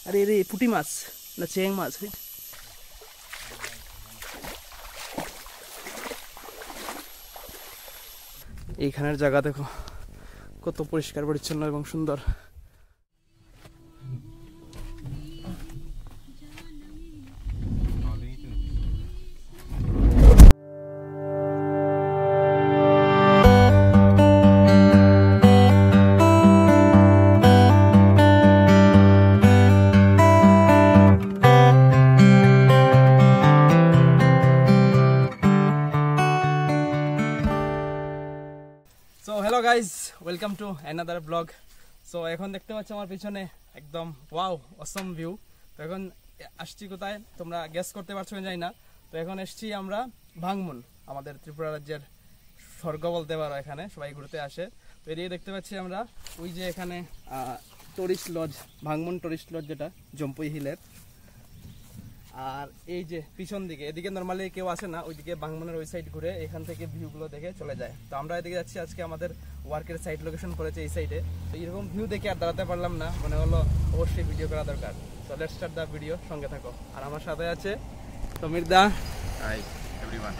আরে রে পুঁটি মাছ না চেং মাছ এইখানের জায়গা দেখো কত পরিষ্কার পরিচ্ছন্ন এবং সুন্দর। So hello guys, welcome to another blog. So এখন দেখতে পাচ্ছ আমার পিছনে একদম ওয়াও অসম ভিউ। তো এখন আসছি কোথায় তোমরা গেস করতে পারছো জানি না। তো এখন এসছি আমরা ভাংমুন, আমাদের ত্রিপুরা রাজ্যের স্বর্গ বলতে পারো। এখানে সবাই ঘুরতে আসে। তো এদিকে দেখতে পাচ্ছি আমরা ওই যে এখানে টুরিস্ট লজ, ভাংমুন টুরিস্ট লজ, যেটা জম্পুই হিলের। আর এই যে পিছন দিকে, এদিকে নর্মালি কেউ আসে না, ওইদিকে ভাংমুনের ওই সাইড ঘুরে এখান থেকে ভিউগুলো দেখে চলে যায়। তো আমরা এদিকে যাচ্ছি, আজকে আমাদের ওয়ার্কের সাইট লোকেশন পড়েছে এই সাইডে। তো এরকম ভিউ দেখে আর দাঁড়াতে পারলাম না, মনে হলো অবশ্যই ভিডিও করা দরকার। তো লেটস স্টার্ট দা ভিডিও, সঙ্গে থাকো। আর আমার সাথে আছে সমীর দা, হাই এভরিওয়ান,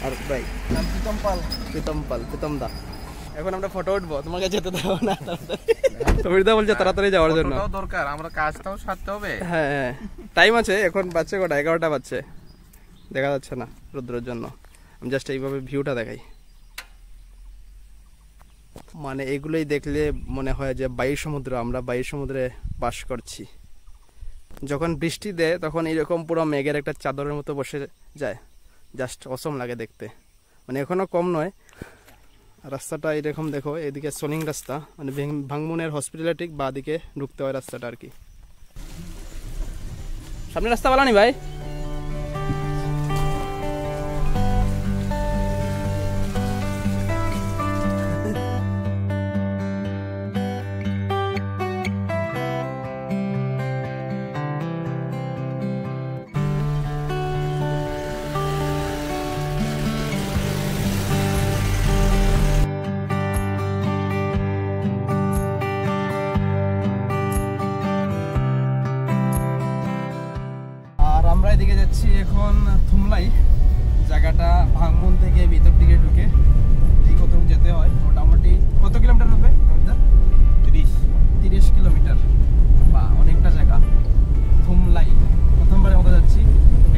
আর ভাই প্রীতম দা। এখন আমরা ফটো উঠবো, তোমাকে যেতে দেবো না। সমীর দা বলছে তাড়াতাড়ি যাওয়ার জন্য। দরকার, আমরা কাজটাও সারতে হবে। হ্যাঁ টাইম আছে, এখন বাজছে কটা, 11টা বাজছে, দেখা যাচ্ছে না রোদ্রের জন্য। আমি জাস্ট এইভাবে ভিউটা দেখাই। মানে এগুলোই দেখলে মনে হয় যে বায়ু সমুদ্র, আমরা বায়ু সমুদ্রে বাস করছি। যখন বৃষ্টি দেয় তখন এরকম পুরো মেঘের একটা চাদরের মতো বসে যায়, জাস্ট অসম লাগে দেখতে। মানে এখনো কম নয়। রাস্তাটা এরকম দেখো, এদিকে সোনিং রাস্তা, মানে ভাংমুনের হসপিটালের ঠিক বা দিকে ঢুকতে হয় রাস্তাটা আর কি। সামনে রাস্তা ভালো নি ভাই? আমরা এদিকে যাচ্ছি এখন থুমলাই, জায়গাটা ভাংমুন থেকে ভিতর দিকে ঢুকে এই কত যেতে হয়, মোটামুটি কত কিলোমিটার হবে? 30 কিলোমিটার, বা অনেকটা জায়গা। থুমলাই প্রথমবারের মতো যাচ্ছি,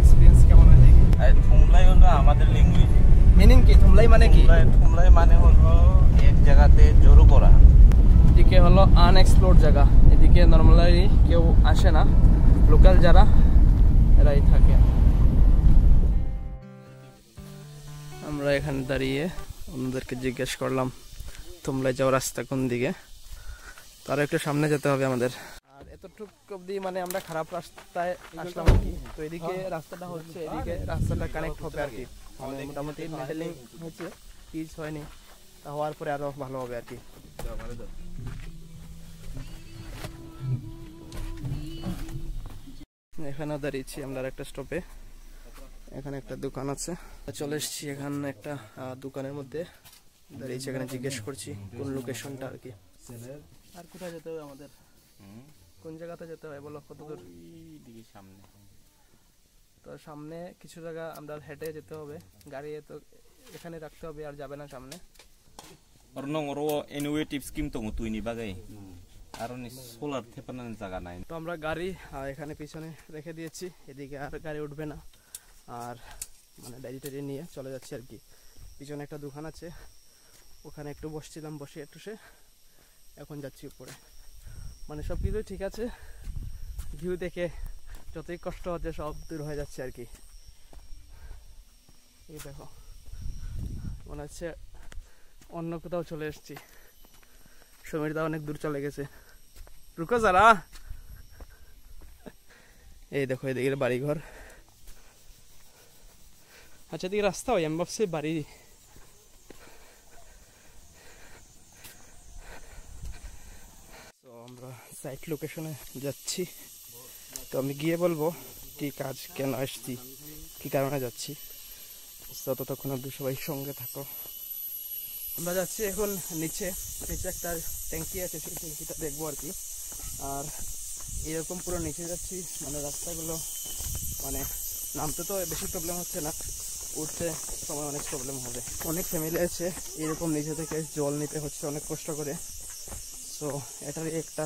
এক্সপিরিয়েন্স কেমন হয় দেখি। থুমলাই হলো আমাদের ল্যাঙ্গুয়েজ। মিনিং কি থুমলাই মানে কি? থুমলাই মানে হলো এক জায়গাতে জড়ো করা। এদিকে হলো আনএক্সপ্লোর্ড জায়গা, এদিকে নর্মালি কেউ আসে না, লোকাল যারা এরাই থাকে। আমরা এখানে দাঁড়িয়ে অন্যদেরকে জিজ্ঞেস করলাম থুমলাই যাওয়ার রাস্তা কোন দিকে। তার একটু সামনে যেতে হবে আমাদের। আর এতটুকু অবধি মানে আমরা খারাপ রাস্তায় আসলাম আর কি। তো এদিকে রাস্তাটা হচ্ছে, এদিকে রাস্তাটা কানেক্ট হবে আর কি। মানে মোটামুটি মেটালিং হয়েছে, পিচ হয়নি, তা হওয়ার পরে আরো ভালো হবে আর কি। এখানে দাঁড়িয়েছি আমরা একটা স্টপে, এখানে একটা দোকান আছে। চলে এসেছি এখানে একটা দোকানের মধ্যে দাঁড়িয়েছি, এখানে জিজ্ঞেস করছি কোন লোকেশনটা আর কি। আর কোথায় যেতে হবে আমাদের? কোন জায়গাতে যেতে হবে বলো, কত দূর? সামনে। তো সামনে কিছু জায়গা আমরা হেঁটে যেতে হবে, গাড়ি তো এখানে রাখতে হবে, আর যাবে না সামনে। সোলার থেপানোর জায়গা নাই। তো আমরা গাড়ি এখানে পিছনে রেখে দিয়েছি, এদিকে আর গাড়ি উঠবে না। আর মানে ডাইরি টাইরি নিয়ে চলে যাচ্ছি আর কি। পিছনে একটা দোকান আছে, ওখানে একটু বসছিলাম, বসে একটু সে এখন যাচ্ছি উপরে। মানে সব কিছুই ঠিক আছে, ভিউ দেখে যতই কষ্ট হচ্ছে সব দূর হয়ে যাচ্ছে আর কি। এই দেখো, মনে হচ্ছে অন্য কোথাও চলে এসেছি। সমীরদা অনেক দূর চলে গেছে, রুকো যারা। এই দেখো এদিকে বাড়িঘর। আচ্ছা এদিকে রাস্তা হয়, আমি ভাবছি বাড়ি। তো আমরা সাইট লোকেশনে যাচ্ছি, তো আমি গিয়ে বলবো কি কাজ, কেন আসছি, কি কারণে যাচ্ছি। ততক্ষণ আপনি সবাই সঙ্গে থাকো। আমরা যাচ্ছি এখন নিচে, নিচে একটা ট্যাঙ্কি আছে, সেই ট্যাঙ্কিটা দেখবো আর কি। আর এরকম পুরো নিচে যাচ্ছি, মানে রাস্তাগুলো মানে নামতে তো বেশি প্রবলেম হচ্ছে না, উঠতে সময় অনেক প্রবলেম হবে। অনেক ফ্যামিলি আছে এরকম নিচে থেকে জল নিতে হচ্ছে অনেক কষ্ট করে। সো এটারই একটা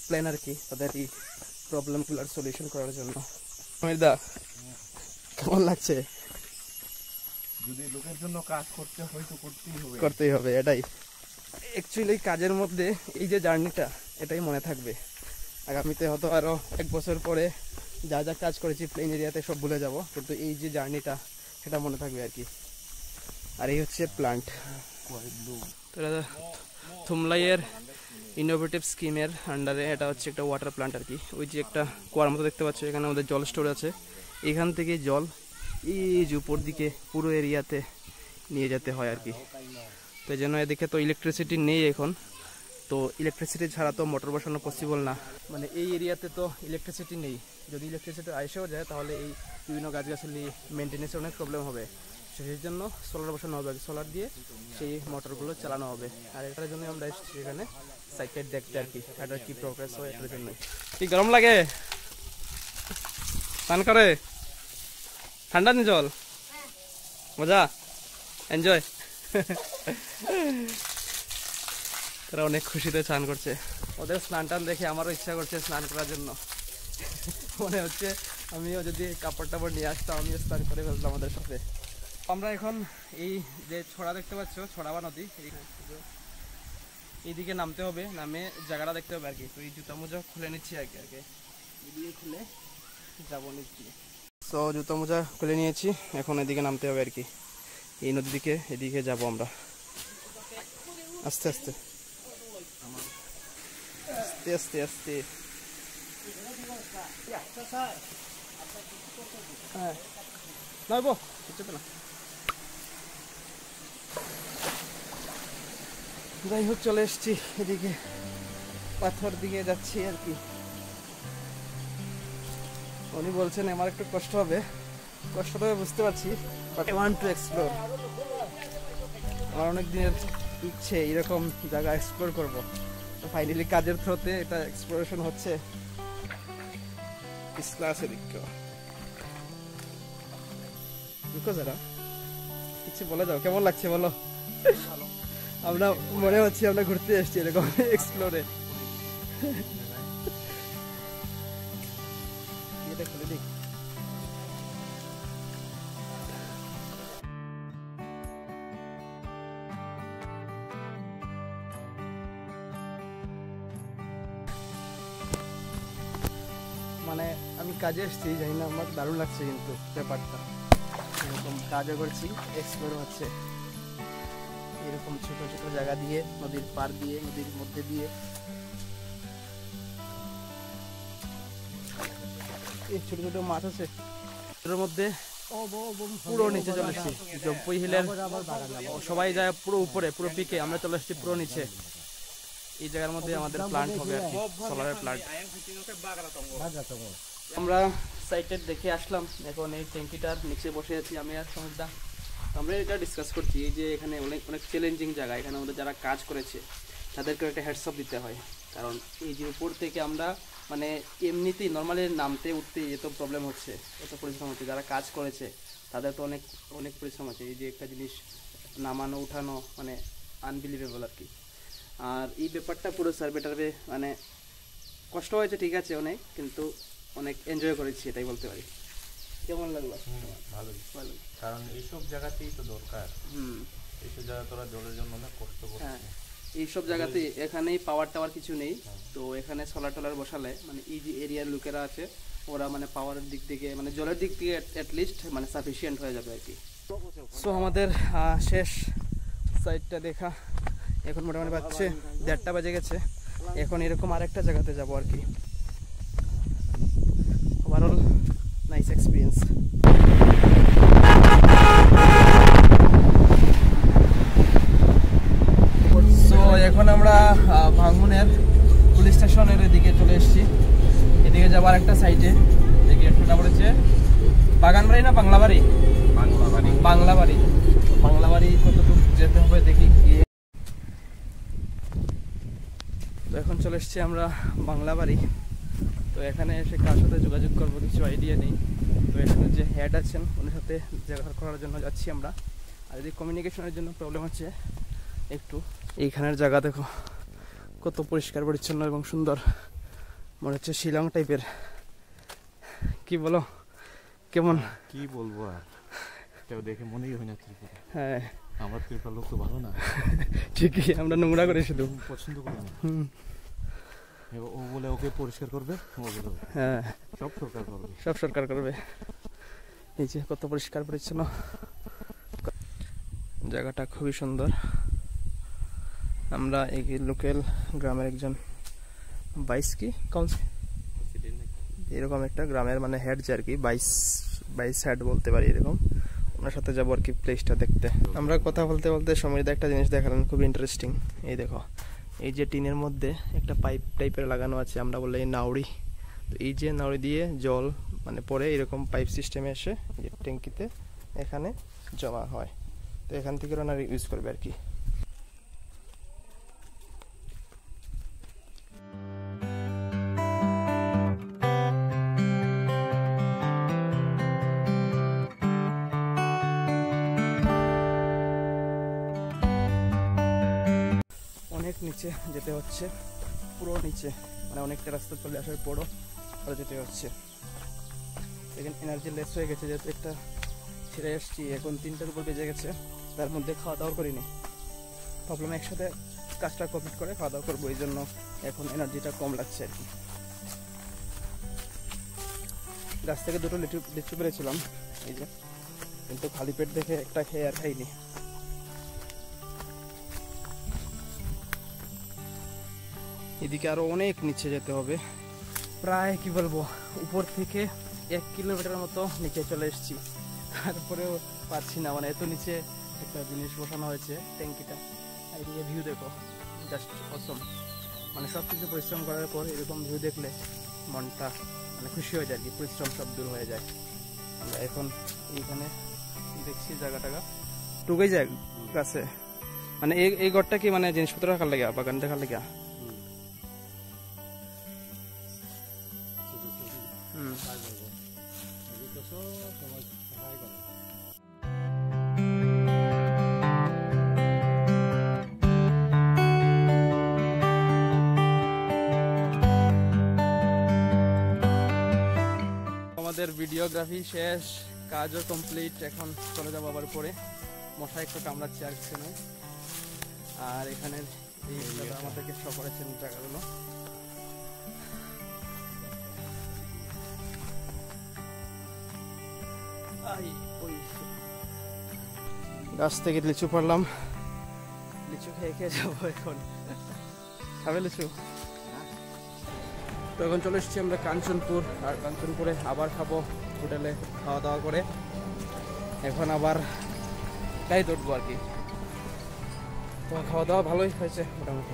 প্ল্যান আর কি, তাদের এই প্রবলেমগুলোর সলিউশন করার জন্য। দা কেমন লাগছে? যদি লোকের জন্য কাজ করতে হয় তো করতেই হবে, এটাই অ্যাকচুয়ালি কাজের মধ্যে এই যে জার্নিটা, এটাই মনে থাকবে আগামীতে। হয়তো আরও 1 বছর পরে যা যা কাজ করেছি প্লেন এরিয়াতে সব ভুলে যাব, কিন্তু এই যে জার্নিটা সেটা মনে থাকবে আর কি। আর এই হচ্ছে প্লান্ট, থুমলাইয়ের ইনোভেটিভ স্কিমের আন্ডারে এটা হচ্ছে একটা ওয়াটার প্লান্ট আর কি। ওই যে একটা কুয়ার মতো দেখতে পাচ্ছ, এখানে আমাদের জল স্টোর আছে। এখান থেকে জল এই যে উপর দিকে পুরো এরিয়াতে নিয়ে যেতে হয় আর কি। তো এই জন্য এদিকে তো ইলেকট্রিসিটি নেই এখন, তো ইলেকট্রিসিটি ছাড়া তো মোটর বসানো পসিবল না। মানে এই এরিয়াতে তো ইলেকট্রিসিটি নেই, যদি ইলেকট্রিসিটি এসেও যায় তাহলে এই বিভিন্ন গাছগাছালি মেনটেন্যান্সের অনেক প্রবলেম হবে। সেই জন্য সোলার বসানো হবে, সোলার দিয়ে সেই মোটরগুলো চালানো হবে। আর এটার জন্য আমরা এসেছি এখানে সাইকেল দেখতে আর কি, এটার কি প্রোগ্রেস হয় এটার জন্যই। কি গরম লাগে স্নান করে? ঠান্ডা নি জল, মজা, এনজয়। তারা অনেক খুশিতে স্নান করছে। ওদের স্নান টান দেখে আমারও ইচ্ছা করছে স্নান করার জন্য। মনে হচ্ছে আমিও যদি কাপড় টাপড় নিয়ে আসতাম, আমিও স্নান করে ফেলতাম আমাদের সাথে। আমরা এখন এই যে ছড়া দেখতে পাচ্ছ, ছড়া বা নদী, এইদিকে নামতে হবে, নামে জায়গাটা দেখতে হবে আর কি। তো এই জুতা মোজা খুলে নিচ্ছি আর কি, এদিকে খুলে যাবো নিচ্ছি। সো জুতা মোজা খুলে নিয়েছি, এখন এদিকে নামতে হবে আর কি। এই নদীর দিকে এদিকে যাব আমরা আস্তে আস্তে আস্তে আস্তে আস্তে। হ্যাঁ নাইবো না, যাই হোক চলে এসছি এদিকে, পাথর দিকে যাচ্ছি আর কি। উনি বলছেন আমার একটু কষ্ট হবে, কষ্টটা বুঝতে পারছি, but I want to explore. আমার অনেক দিনের ইচ্ছে এরকম জায়গা এক্সপ্লোর করব, তো ফাইনালি কাজের থ্রোতে এটা এক্সপ্লোরেশন হচ্ছে। কিছু বলে যাও, কেমন লাগছে বলো? আমরা মনে হচ্ছে আমরা ঘুরতে এসেছি এরকম এক্সপ্লোরে। এটা খুলে দিই। মানে আমি কাজে এসেছি, জানি না আমার দারুণ লাগছে কিন্তু ব্যাপারটা। এরকম কাজও করছি, এক্সপ্লোর হচ্ছে এরকম ছোট ছোট জায়গা দিয়ে, নদীর পার দিয়ে, নদীর মধ্যে দিয়ে। এই ছোট ছোট মাছ আছে এর মধ্যে, পুরো নিচে চলে এসেছি। জম্পুই হিলের সবাই যায় পুরো উপরে, পুরো পিকে, আমরা চলে এসেছি পুরো নিচে। এই জায়গার মধ্যে আমাদের প্লান্ট হবে আর কি, সোলারের প্লান্ট। আমরা সাইটের দেখে আসলাম, এখন এই ট্যাঙ্কিটার নিচে বসে আছি আমি আর সমুদ্রা। আমরা এটা ডিসকাস করছি, এই যে এখানে অনেক অনেক চ্যালেঞ্জিং জায়গা, এখানে আমাদের যারা কাজ করেছে তাদেরকে একটা হেডসঅপ দিতে হয়। কারণ এই যে উপর থেকে আমরা মানে এমনিতেই নর্মালি নামতে উঠতে এত প্রবলেম হচ্ছে, এত পরিশ্রম হচ্ছে, যারা কাজ করেছে তাদের তো অনেক অনেক পরিশ্রম আছে। এই যে একটা জিনিস নামানো উঠানো মানে আনবিলিভেবল আর কি। আর এই ব্যাপারটা পুরো সার্ভে টার্ভে মানে কষ্ট হয়েছে ঠিক আছে অনেক, কিন্তু অনেক এনজয় করেছি এটাই বলতে পারি। কেমন লাগলো? ভালো, কারণ এইসব জায়গাতেই তো দরকার। এইসব জায়গা তোরা জলের জন্য অনেক কষ্ট করছিস। হ্যাঁ, এইসব জায়গাতে এখানেই পাওয়ার টাওয়ার কিছু নেই, তো এখানে সোলার টলার বসালে মানে এই যে এরিয়ার লোকেরা আছে ওরা মানে পাওয়ারের দিক থেকে মানে জলের দিক থেকে অ্যাটলিস্ট মানে সাফিসিয়েন্ট হয়ে যাবে আর কি। সো আমাদের শেষ সাইডটা দেখা, এখন মোটামুটি বাজছে 1:30 বাজে গেছে। এখন এরকম আরেকটা জায়গাতে যাব আর কি। Overall nice experience. সো এখন আমরা ভাঙ্গুনের পুলিশ স্টেশনের এদিকে চলে এসেছি। এদিকে যাবার একটা সাইডে দেখি একটুটা পড়েছে বাগানবাড়ি না বাংলাবাড়ি, বাংলাবাড়ি বাংলাবাড়ি কতটুকু যেতে হবে দেখি গিয়ে। তো এখন চলে এসেছি আমরা বাংলাবাড়ি। এখানে এসে কার সাথে যোগাযোগ করবো কিছু আইডিয়া নেই। তো এখানে যে হেড আছেন ওনার সাথে দেখা করার জন্য যাচ্ছি আমরা। আর যদি কমিউনিকেশনের জন্য প্রবলেম হচ্ছে একটু, এইখানের জায়গা দেখো কত পরিষ্কার পরিচ্ছন্ন এবং সুন্দর, মনে হচ্ছে শিলং টাইপের। কি বলো, কেমন? কি বলবো আর, কেউ দেখে মনেই হয় না ত্রিপুরা। হ্যাঁ, আমার ত্রিপুরা লোক তো ভালো না। ঠিকই, আমরা নোংরা করে শুধু পছন্দ করি না। ও বলে ওকে পরিষ্কার করবে, ও বলে হ্যাঁ সব সরকার করবে, সব সরকার করবে। এই যে কত পরিষ্কার পরিচ্ছন্ন, জায়গাটা খুবই সুন্দর। আমরা এই লোকাল গ্রামের একজন এরকম একটা গ্রামের মানে হেড যে আর কি, বাইশ হেড বলতে পারি এরকম, ওনার সাথে যাবো আর কি প্লেসটা দেখতে। আমরা কথা বলতে বলতে সমীরদা একটা জিনিস দেখালেন খুব ইন্টারেস্টিং। এই দেখো, এই যে টিনের মধ্যে একটা পাইপ টাইপের লাগানো আছে, আমরা বললে এই নাউড়ি। তো এই যে নাউড়ি দিয়ে জল মানে পরে এরকম পাইপ সিস্টেমে এসে যে ট্যাঙ্কিতে এখানে জমা হয়। তো এখান থেকে ওনারা ইউজ করবে আর কি। অনেক নিচে যেতে হচ্ছে, পুরো নিচে, মানে অনেকটা রাস্তা চলে আসার পরও আরো যেতে হচ্ছে। এখানে এনার্জি লেস হয়ে গেছে, যেহেতু একটা ছেড়ে এসছি, এখন 3টার উপর বেজে গেছে, তার মধ্যে খাওয়া দাওয়া করিনি। ভাবলাম একসাথে কাজটা কমপ্লিট করে খাওয়া দাওয়া করবো, এই জন্য এখন এনার্জিটা কম লাগছে আর কি। গাছ থেকে 2টো লিচু পেরেছিলাম এই যে, কিন্তু খালি পেট দেখে একটা খেয়ে আর খাইনি। এদিকে আরো অনেক নিচে যেতে হবে, প্রায় কি বলবো উপর থেকে 1 কিলোমিটার মতো নিচে চলে এসেছি, তারপরেও পারছি না, মানে এত নিচে একটা জিনিস বসানো হয়েছে ট্যাঙ্কিটা। এদিকে ভিউ দেখো, জাস্ট অসম। মানে সব কিছু পরিশ্রম করার পর এরকম ভিউ দেখলে মনটা মানে খুশি হয়ে যায় আর কি, পরিশ্রম সব দূর হয়ে যায়। আমরা এখন এইখানে দেখছি জায়গা টাগা টুকেই যায় গাছে, মানে এই ঘরটা কি মানে জিনিসপত্র রাখার লাগে, বাগান দেখার লাগে। আমাদের ভিডিওগ্রাফি শেষ, কাজও কমপ্লিট, এখন চলে যাবো আবার পরে। মশা একটু কামড়াচ্ছে আর কিছু নয়। আর এখানে আমাদেরকে শো করেছেন জায়গাগুলো। গাছ থেকে লিচু পারলাম, লিচু খেয়ে খেয়ে যাবো এখন। খাবে লিচু? তো এখন চলে এসেছি আমরা কাঞ্চনপুর, আর কাঞ্চনপুরে আবার খাবো হোটেলে খাওয়া দাওয়া করে। এখন আবার গাড়ি উঠবো আর কি। তো খাওয়া দাওয়া ভালোই হয়েছে মোটামুটি।